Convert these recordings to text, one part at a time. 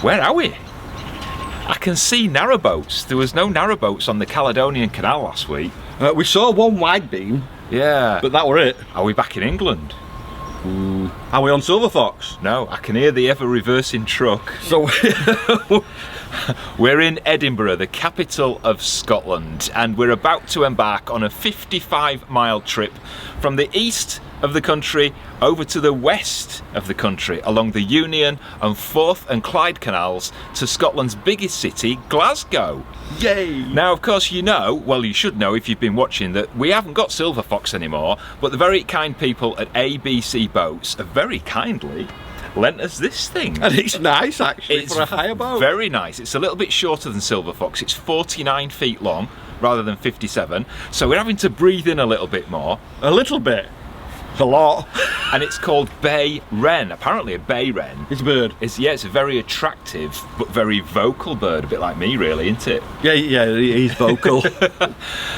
Where are we? I can see narrowboats. There was no narrowboats on the Caledonian Canal last week. We saw one wide beam. Yeah. But that were it. Are we back in England? Are we on Silver Fox? No, I can hear the ever-reversing truck. So we're in Edinburgh, the capital of Scotland, and we're about to embark on a 55-mile trip from the east of the country over to the west of the country along the Union and Forth and Clyde canals to Scotland's biggest city, Glasgow. Yay! Now, of course, you know, well, you should know if you've been watching, that we haven't got Silver Fox anymore, but the very kind people at ABC Boats have very kindly lent us this thing. And it's nice, actually, for a hire boat. Very nice. It's a little bit shorter than Silver Fox. It's 49 feet long rather than 57, so we're having to breathe in a little bit more. A little bit. It's a lot. And it's called bay wren. Apparently a bay wren. It's a bird. It's a very attractive but very vocal bird, a bit like me really, isn't it? Yeah, he's vocal.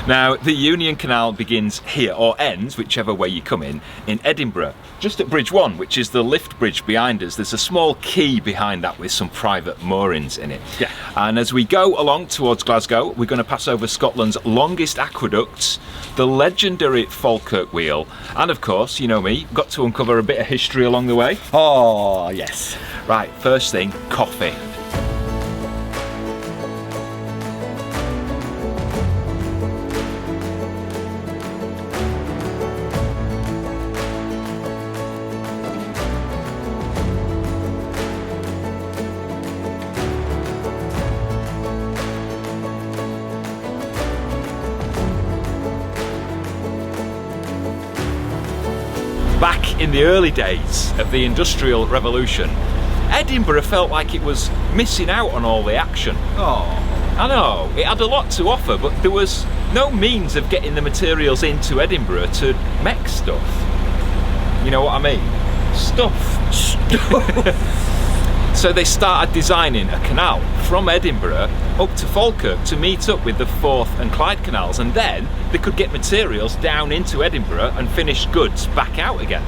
Now, the Union Canal begins here, or ends, whichever way you come in Edinburgh. Just at Bridge 1, which is the lift bridge behind us, there's a small quay behind that with some private moorings in it. Yeah. And as we go along towards Glasgow, we're going to pass over Scotland's longest aqueducts, the legendary Falkirk Wheel, and of course, you know me, got to uncover a bit of history along the way. Oh, yes. Right, first thing, coffee. Back in the early days of the Industrial Revolution, Edinburgh felt like it was missing out on all the action. Oh. I know, it had a lot to offer, but there was no means of getting the materials into Edinburgh to make stuff. You know what I mean? Stuff. So they started designing a canal from Edinburgh up to Falkirk to meet up with the Forth and Clyde canals, and then they could get materials down into Edinburgh and finish goods back out again.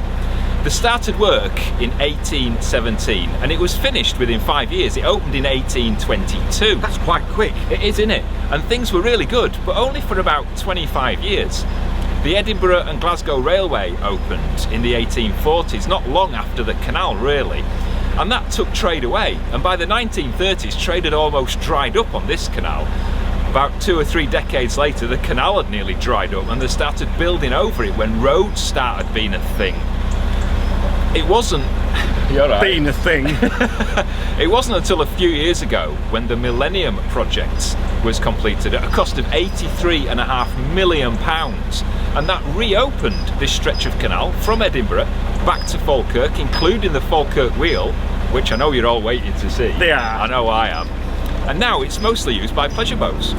They started work in 1817 and it was finished within 5 years. It opened in 1822. That's quite quick. It is, isn't it? And things were really good, but only for about 25 years. The Edinburgh and Glasgow Railway opened in the 1840s, not long after the canal really. And that took trade away, and by the 1930s trade had almost dried up on this canal. About 2 or 3 decades later the canal had nearly dried up and they started building over it when roads started being a thing. It wasn't Being a thing. It wasn't until a few years ago when the Millennium Project was completed at a cost of £83.5 million, and that reopened this stretch of canal from Edinburgh back to Falkirk, including the Falkirk Wheel, which I know you're all waiting to see. Yeah. I know I am. And now it's mostly used by pleasure boats.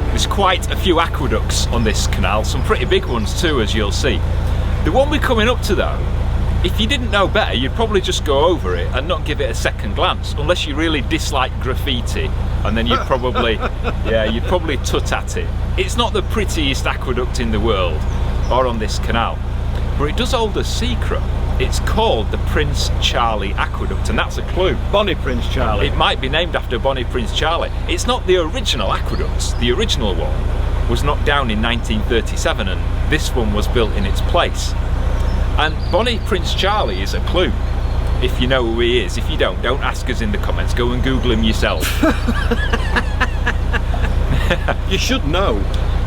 There's quite a few aqueducts on this canal, some pretty big ones too, as you'll see. The one we're coming up to though, if you didn't know better, you'd probably just go over it and not give it a second glance, unless you really dislike graffiti, and then you'd probably, you'd probably tut at it. It's not the prettiest aqueduct in the world, or on this canal, but it does hold a secret. It's called the Prince Charlie Aqueduct, and that's a clue. Bonnie Prince Charlie. It might be named after Bonnie Prince Charlie. It's not the original aqueduct. The original one was knocked down in 1937 and this one was built in its place. And Bonnie Prince Charlie is a clue, if you know who he is. If you don't ask us in the comments. Go and Google him yourself. You should know.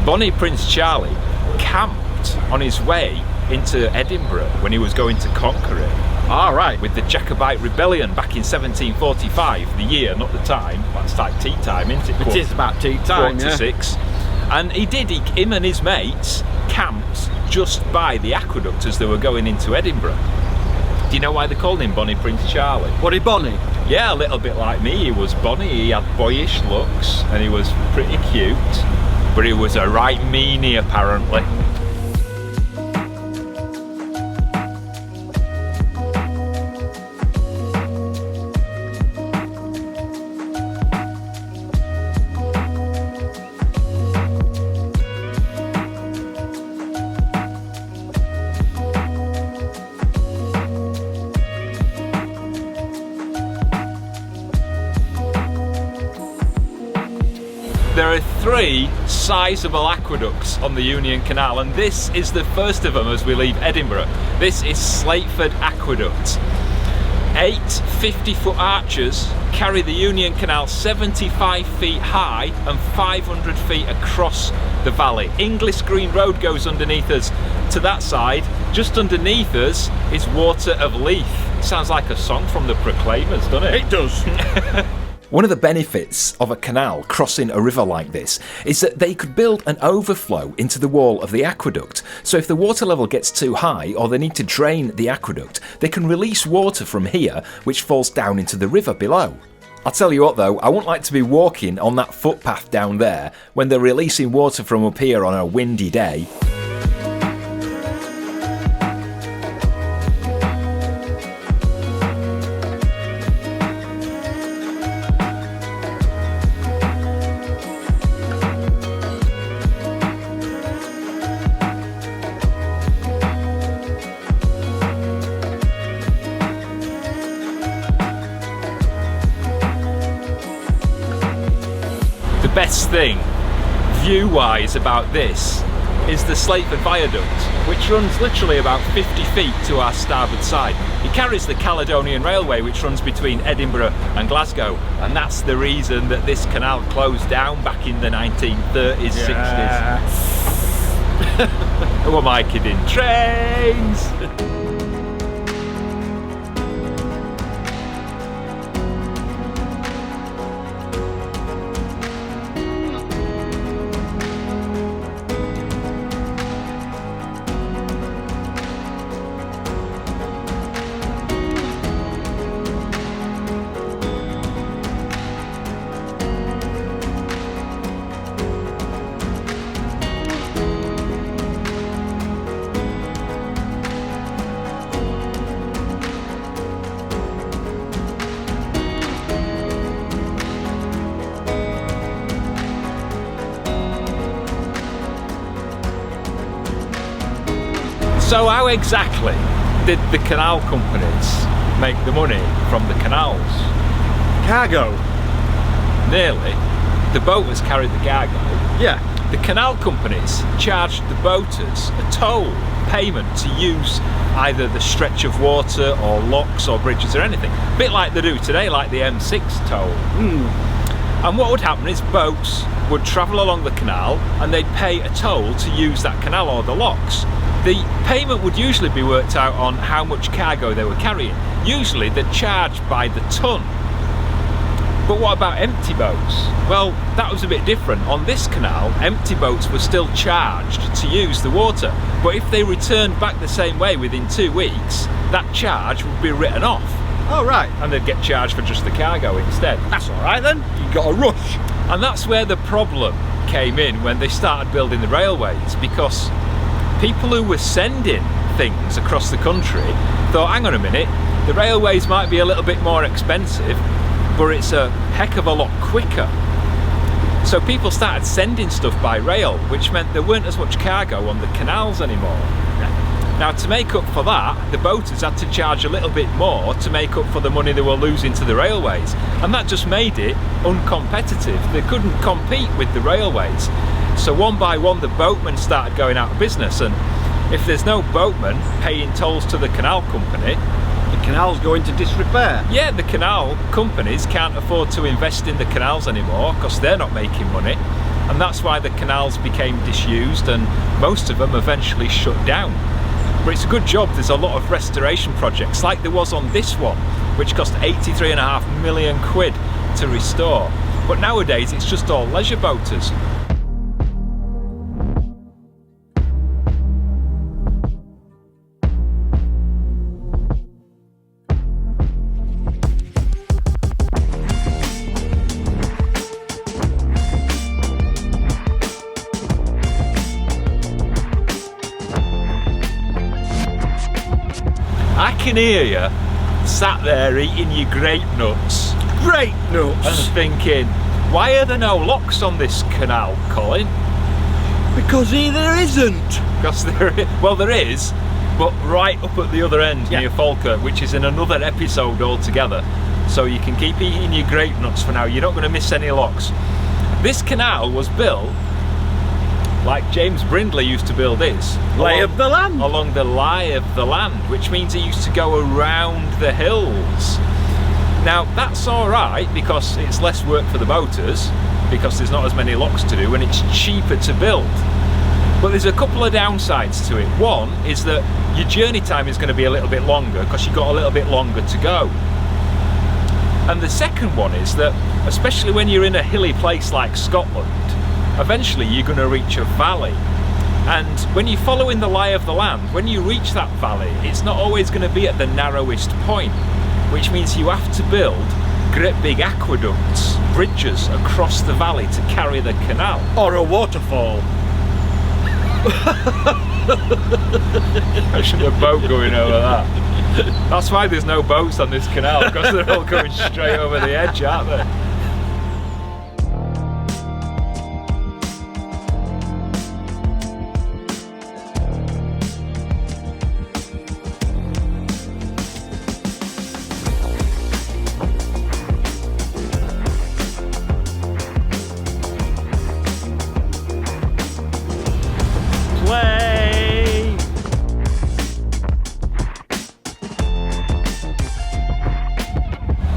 Bonnie Prince Charlie camped on his way into Edinburgh when he was going to conquer it. All right. With the Jacobite Rebellion back in 1745, the year, not the time. That's like tea time, isn't it? It is about tea time, Quarter to 6. And him and his mates camped just by the aqueduct as they were going into Edinburgh. Do you know why they called him Bonnie Prince Charlie? Was he Bonnie? Yeah, a little bit like me. He was Bonnie. He had boyish looks and he was pretty cute. but he was a right meanie apparently. There are 3 sizable aqueducts on the Union Canal, and this is the first of them as we leave Edinburgh. This is Slateford Aqueduct. 8 50-foot arches carry the Union Canal 75 feet high and 500 feet across the valley. Inglis Green Road goes underneath us to that side. Just underneath us is Water of Leith. Sounds like a song from the Proclaimers, doesn't it? It does. One of the benefits of a canal crossing a river like this is that they could build an overflow into the wall of the aqueduct. So if the water level gets too high or they need to drain the aqueduct, they can release water from here which falls down into the river below. I'll tell you what though, I wouldn't like to be walking on that footpath down there when they're releasing water from up here on a windy day. The best thing, view-wise, about this is the Slateford Viaduct, which runs literally about 50 feet to our starboard side. It carries the Caledonian Railway, which runs between Edinburgh and Glasgow, and that's the reason that this canal closed down back in the 1930s, 60s. Who am I kidding? Trains! So how exactly did the canal companies make the money from the canals? Cargo. Nearly. The boaters carried the cargo. Yeah. The canal companies charged the boaters a toll payment to use either the stretch of water or locks or bridges or anything. A bit like they do today, like the M6 toll. And what would happen is boats would travel along the canal and they'd pay a toll to use that canal or the locks. The payment would usually be worked out on how much cargo they were carrying. Usually they're charged by the ton. But what about empty boats? Well, that was a bit different. On this canal, empty boats were still charged to use the water. But if they returned back the same way within 2 weeks, that charge would be written off. Oh, right. And they'd get charged for just the cargo instead. That's all right then. You got a rush. And that's where the problem came in when they started building the railways, because people who were sending things across the country thought, hang on a minute, the railways might be a little bit more expensive, but it's a heck of a lot quicker. So people started sending stuff by rail, which meant there weren't as much cargo on the canals anymore. Now, to make up for that, the boaters had to charge a little bit more to make up for the money they were losing to the railways, and that just made it uncompetitive. They couldn't compete with the railways. So one by one the boatmen started going out of business, and if there's no boatmen paying tolls to the canal company, The canal's going to disrepair. yeah, the canal companies can't afford to invest in the canals anymore because they're not making money, and that's why the canals became disused and most of them eventually shut down. But it's a good job there's a lot of restoration projects like there was on this one, which cost 83.5 million quid to restore. But nowadays it's just all leisure boaters. can hear you sat there eating your grape nuts Great and nuts. thinking, why are there no locks on this canal, Colin? Because there isn't. Because there is, but right up at the other end near Falkirk, which is in another episode altogether. So you can keep eating your grape nuts for now. You're not going to miss any locks. This canal was built like James Brindley used to build his. Lay of the land. Along the lie of the land, which means it used to go around the hills. Now that's alright because it's less work for the boaters, because there's not as many locks to do and it's cheaper to build. But there's a couple of downsides to it. One is that your journey time is going to be a little bit longer because you've got a little bit longer to go. And the second one is that, especially when you're in a hilly place like Scotland, eventually you're going to reach a valley. And when you're following the lie of the land, when you reach that valley, it's not always going to be at the narrowest point, which means you have to build great big aqueducts, bridges across the valley to carry the canal. Or a waterfall. I should have a boat going over that. That's why there's no boats on this canal, because they're all going straight over the edge, aren't they?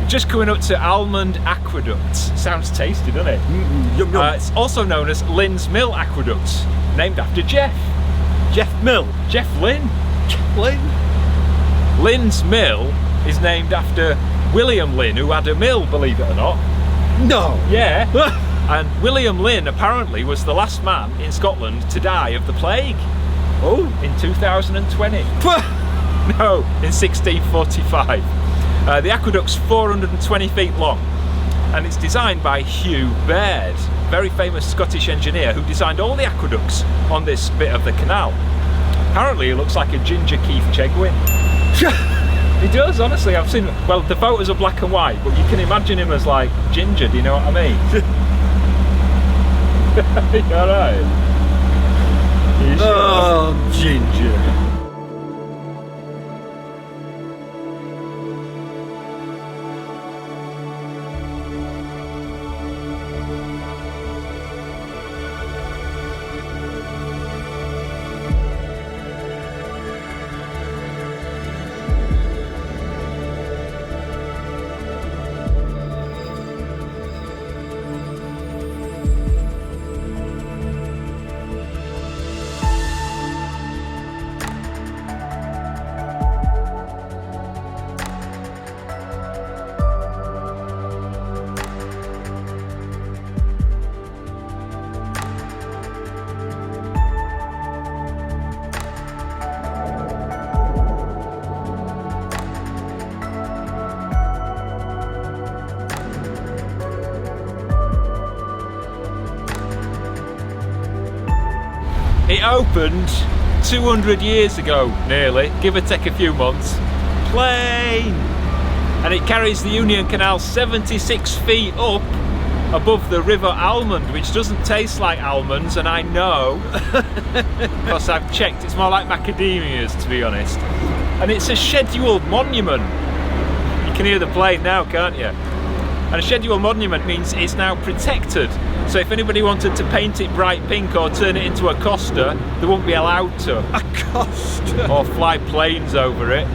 Just coming up to Almond Aqueduct. Sounds tasty, doesn't it? Yum, yum. It's also known as Lynn's Mill Aqueduct, named after Jeff. Jeff Mill. Jeff Lynn. Lynn. Lynn's Mill is named after William Lynn, who had a mill, believe it or not. No. Yeah. And William Lynn apparently was the last man in Scotland to die of the plague. Oh. In 2020. No, in 1645. The aqueduct's 420 feet long, and it's designed by Hugh Baird, very famous Scottish engineer who designed all the aqueducts on this bit of the canal. Apparently he looks like a ginger Keith Chegwin. He does, honestly. I've seen, well, the photos are black and white, but you can imagine him as like ginger, do you know what I mean? You alright? You sure? Oh, ginger. It opened 200 years ago, nearly, give or take a few months. Plain! And it carries the Union Canal 76 feet up above the River Almond, which doesn't taste like almonds, and I know, because I've checked, it's more like macadamias, to be honest. And it's a scheduled monument. You can hear the plane now, can't you? And a scheduled monument means it's now protected. So if anybody wanted to paint it bright pink or turn it into a coaster, they wouldn't be allowed to. A coaster. Or fly planes over it.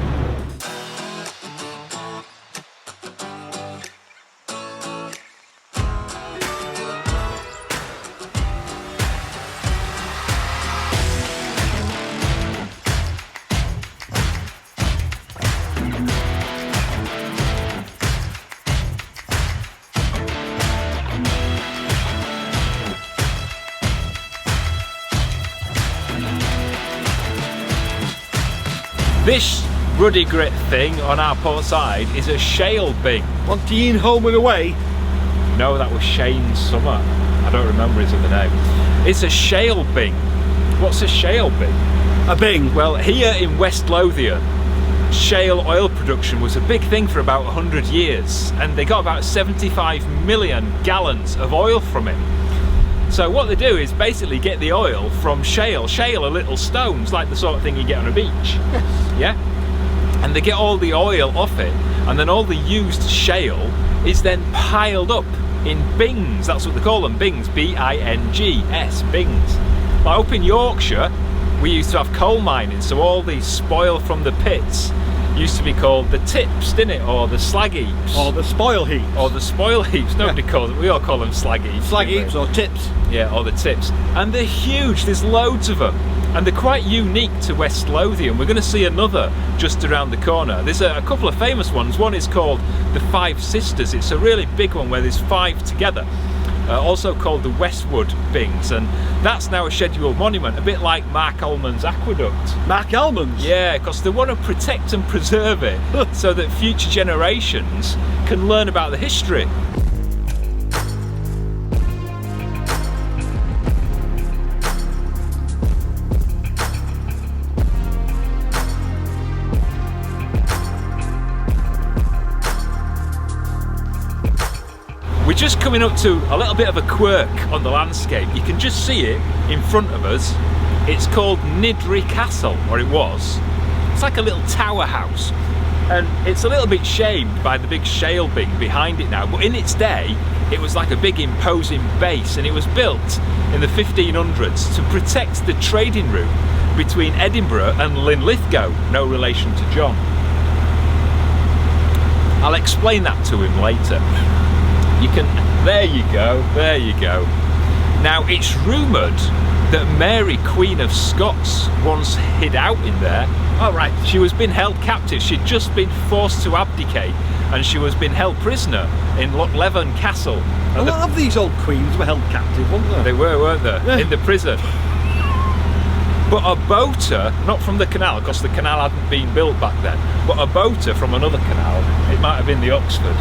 This ruddy grit thing on our port side is a shale bing. Montyeen home and away. No, that was Shane Summer. I don't remember his other name. It's a shale bing. What's a shale bing? A bing. Well, here in West Lothian, shale oil production was a big thing for about 100 years, and they got about 75 million gallons of oil from it. So what they do is basically get the oil from shale. Shale are little stones, like the sort of thing you get on a beach. Yeah? And they get all the oil off it, and then all the used shale is then piled up in bings. That's what they call them, bings, B-I-N-G-S, bings. Like up in Yorkshire, we used to have coal mining, so all the spoil from the pits used to be called the tips, didn't it? Or the slag heaps. Or the spoil heaps. Or the spoil heaps. Nobody calls it, we all call them slag heaps. Slag heaps or tips. Yeah, or the tips. And they're huge, there's loads of them. And they're quite unique to West Lothian. We're going to see another just around the corner. There's a couple of famous ones. One is called the Five Sisters. It's a really big one where there's 5 together. Also called the Westwood Bings, and that's now a scheduled monument, a bit like Mark Almond's Aqueduct. Mark Almond's? Yeah, because they want to protect and preserve it so that future generations can learn about the history. We're just coming up to a little bit of a quirk on the landscape. You can just see it in front of us. It's called Niddry Castle, or it was. It's like a little tower house, and it's a little bit shamed by the big shale bing behind it now, but in its day it was like a big imposing base, and it was built in the 1500s to protect the trading route between Edinburgh and Linlithgow, no relation to John. I'll explain that to him later. You can, there you go. Now it's rumoured that Mary, Queen of Scots, once hid out in there. Oh right. She was being held captive. She'd just been forced to abdicate, and she was being held prisoner in Lochleven Castle. A lot of these old queens were held captive, weren't they? They were, weren't they? Yeah. In the prison. But a boater, not from the canal, because the canal hadn't been built back then, but a boater from another canal, it might have been the Oxford,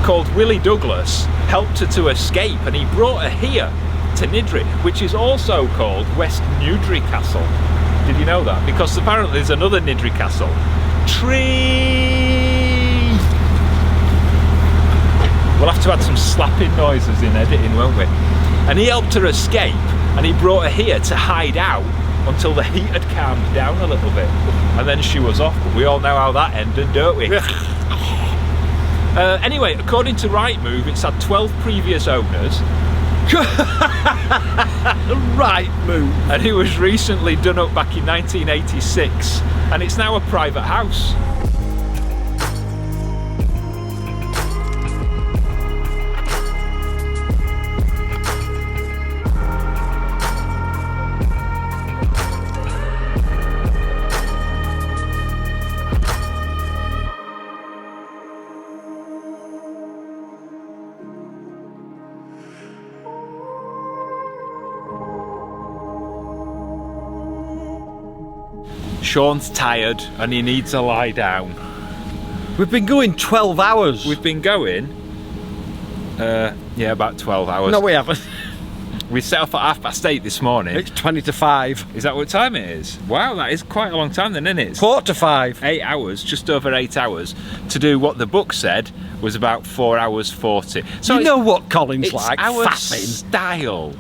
called Willie Douglas, helped her to escape, and he brought her here to Niddry, which is also called West Niddry Castle. Did you know that? Because apparently there's another Niddry Castle. Tree! We'll have to add some slapping noises in editing, won't we? And he helped her escape, and he brought her here to hide out until the heat had calmed down a little bit, and then she was off. But we all know how that ended, don't we? Anyway, according to Rightmove, it's had 12 previous owners. Rightmove. And it was recently done up back in 1986, and it's now a private house. Sean's tired and he needs a lie down. We've been going 12 hours. We've been going, yeah, about 12 hours. No, we haven't. We set off at 8:30 this morning. It's 20 to 5. Is that what time it is? Wow, that is quite a long time then, isn't it? Quarter to 5. 8 hours, just over 8 hours, to do what the book said was about 4 hours 40. So you know what Colin's it's like, our faffing. style.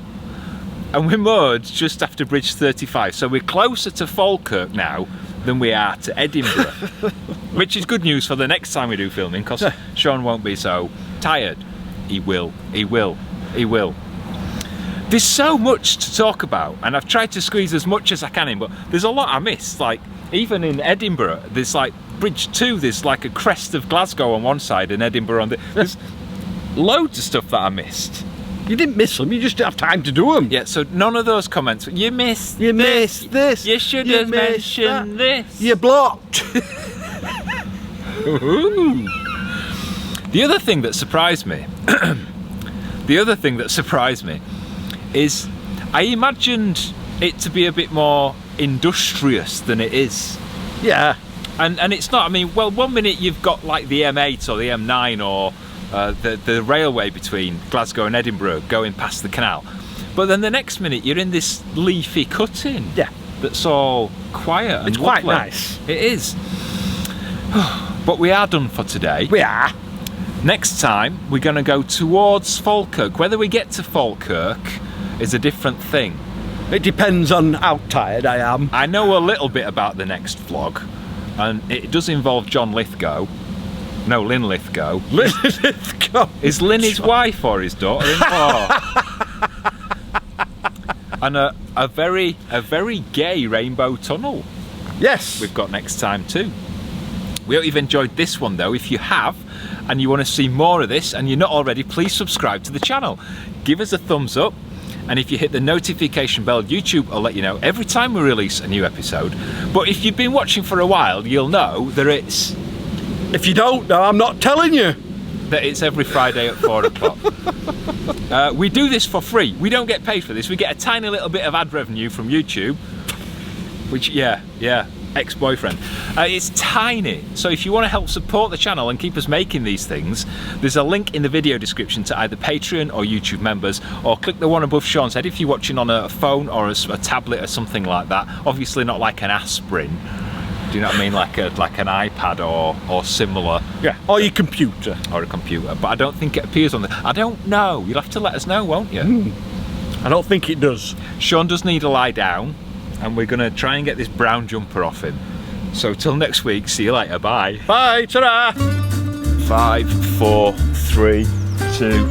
And we're moored just after Bridge 35, so we're closer to Falkirk now than we are to Edinburgh. Which is good news for the next time we do filming, because Sean won't be so tired. He will. There's so much to talk about, and I've tried to squeeze as much as I can in, but there's a lot I missed. Like, even in Edinburgh, there's like Bridge 2, there's like a crest of Glasgow on one side and Edinburgh on the... There's loads of stuff that I missed. You didn't miss them, you just didn't have time to do them. Yeah, so none of those comments. You missed this. You should have mentioned this. You're blocked. Ooh. The other thing that surprised me, is I imagined it to be a bit more industrious than it is. Yeah. And it's not. I mean, well, one minute you've got like the M8 or the M9 or the railway between Glasgow and Edinburgh going past the canal, but then the next minute you're in this leafy cutting. Yeah. That's all quiet and it's quite lovely. nice. It is. But we are done for today. We are. Next time, we're going to go towards Falkirk. Whether we get to Falkirk is a different thing. It depends on how tired I am. I know a little bit about the next vlog, and it does involve John Lithgow. No, Lynn Lithgow. Lithgow. Is Lynn his wife or his daughter-in-law? And a very gay rainbow tunnel Yes. we've got next time too. We hope you've enjoyed this one though. If you have, and you want to see more of this, and you're not already, please subscribe to the channel. Give us a thumbs up, and if you hit the notification bell, YouTube will let you know every time we release a new episode. But if you've been watching for a while, you'll know that it's If you don't know, I'm not telling you. every Friday at 4 o'clock. We do this for free. We don't get paid for this. We get a tiny little bit of ad revenue from YouTube, which, yeah, ex-boyfriend. It's tiny. So if you want to help support the channel and keep us making these things, there's a link in the video description to either Patreon or YouTube members, or click the one above Sean's head if you're watching on a phone or a tablet or something like that. Obviously not like an aspirin. Do you know what I mean? Like an iPad or similar. Yeah. Or your computer. Or a computer. But I don't think it appears on the... I don't know. You'll have to let us know, won't you? I don't think it does. Sean does need to lie down, and we're going to try and get this brown jumper off him. So till next week, see you later. Bye. Bye. Ta-da. 5, 4, 3, 2,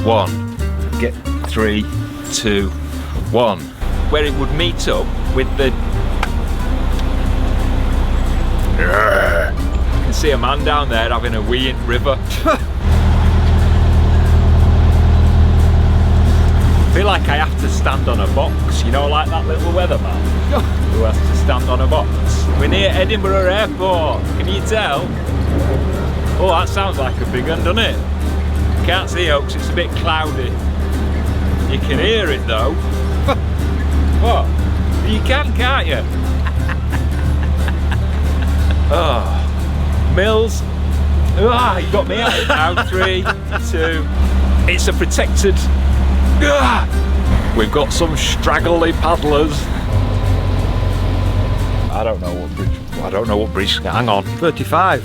1. Get 3, 2, 1. Where it would meet up with the... I can see a man down there having a wee in river. I feel like I have to stand on a box, you know, like that little weatherman who has to stand on a box. We're near Edinburgh Airport, can you tell? Oh, that sounds like a big one, doesn't it? Can't see it because it's a bit cloudy. You can hear it though. What? You can, can't you? Oh, Mills. Ah, you got me out now. 3, 2. It's a protected. Ah, we've got some straggly paddlers. I don't know what bridge. Hang on. 35.